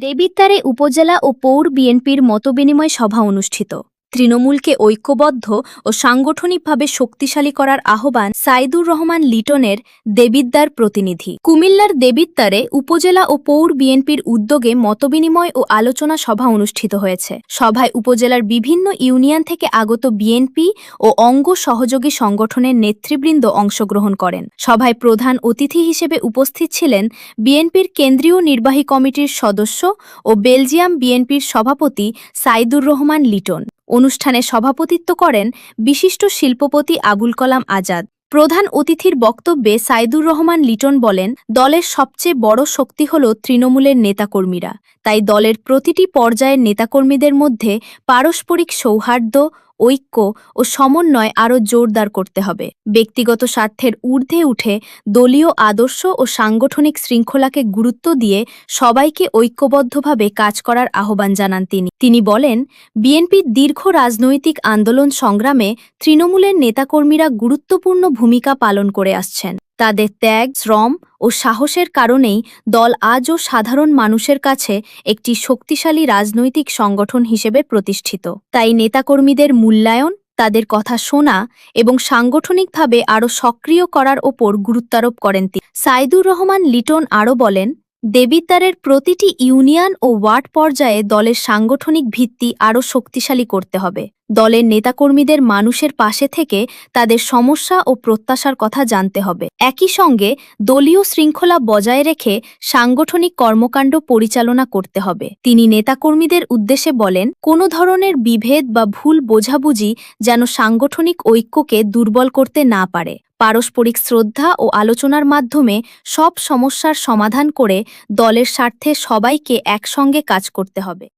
দেবিদ্বারে উপজেলা ও পৌর বিএনপির মতবিনিময় সভা অনুষ্ঠিত। তৃণমূলকে ঐক্যবদ্ধ ও সাংগঠনিকভাবে শক্তিশালী করার আহ্বান সাইদুর রহমান লিটনের দেবিদ্বার প্রতিনিধি। কুমিল্লার দেবিদ্বারে উপজেলা ও পৌর বিএনপির উদ্যোগে মতবিনিময় ও আলোচনা সভা অনুষ্ঠিত হয়েছে। সভায় উপজেলার বিভিন্ন ইউনিয়ন থেকে আগত বিএনপি ও অঙ্গ সহযোগী সংগঠনের নেতৃবৃন্দ অংশগ্রহণ করেন। সভায় প্রধান অতিথি হিসেবে উপস্থিত ছিলেন বিএনপির কেন্দ্রীয় নির্বাহী কমিটির সদস্য ও বেলজিয়াম বিএনপির সভাপতি সাইদুর রহমান লিটন। অনুষ্ঠানে সভাপতিত্ব করেন বিশিষ্ট শিল্পপতি আবুল কালাম আজাদ। প্রধান অতিথির বক্তব্যে সাইদুর রহমান লিটন বলেন, দলের সবচেয়ে বড় শক্তি হল তৃণমূলের নেতাকর্মীরা। তাই দলের প্রতিটি পর্যায়ের নেতাকর্মীদের মধ্যে পারস্পরিক সৌহার্দ্য, ঐক্য ও সমন্বয় আরও জোরদার করতে হবে। ব্যক্তিগত স্বার্থের ঊর্ধ্বে উঠে দলীয় আদর্শ ও সাংগঠনিক শৃঙ্খলাকে গুরুত্ব দিয়ে সবাইকে ঐক্যবদ্ধভাবে কাজ করার আহ্বান জানান তিনি বলেন, বিএনপির দীর্ঘ রাজনৈতিক আন্দোলন সংগ্রামে তৃণমূলের নেতাকর্মীরা গুরুত্বপূর্ণ ভূমিকা পালন করে আসছেন। তাদের ত্যাগ, শ্রম ও সাহসের কারণেই দল আজও সাধারণ মানুষের কাছে একটি শক্তিশালী রাজনৈতিক সংগঠন হিসেবে প্রতিষ্ঠিত। তাই নেতাকর্মীদের মূল্যায়ন, তাদের কথা শোনা এবং সাংগঠনিকভাবে আরও সক্রিয় করার ওপর গুরুত্বারোপ করেন তিনি। সাইদুর রহমান লিটন আরও বলেন, দেবিদ্বারের প্রতিটি ইউনিয়ন ও ওয়ার্ড পর্যায়ে দলের সাংগঠনিক ভিত্তি আরও শক্তিশালী করতে হবে। দলের নেতাকর্মীদের মানুষের পাশে থেকে তাদের সমস্যা ও প্রত্যাশার কথা জানতে হবে। একই সঙ্গে দলীয় শৃঙ্খলা বজায় রেখে সাংগঠনিক কর্মকাণ্ড পরিচালনা করতে হবে। তিনি নেতাকর্মীদের উদ্দেশ্যে বলেন, কোনো ধরনের বিভেদ বা ভুল বোঝাবুঝি যেন সাংগঠনিক ঐক্যকে দুর্বল করতে না পারে। পারস্পরিক শ্রদ্ধা ও আলোচনার মাধ্যমে সব সমস্যার সমাধান করে দলের স্বার্থে সবাইকে একসঙ্গে কাজ করতে হবে।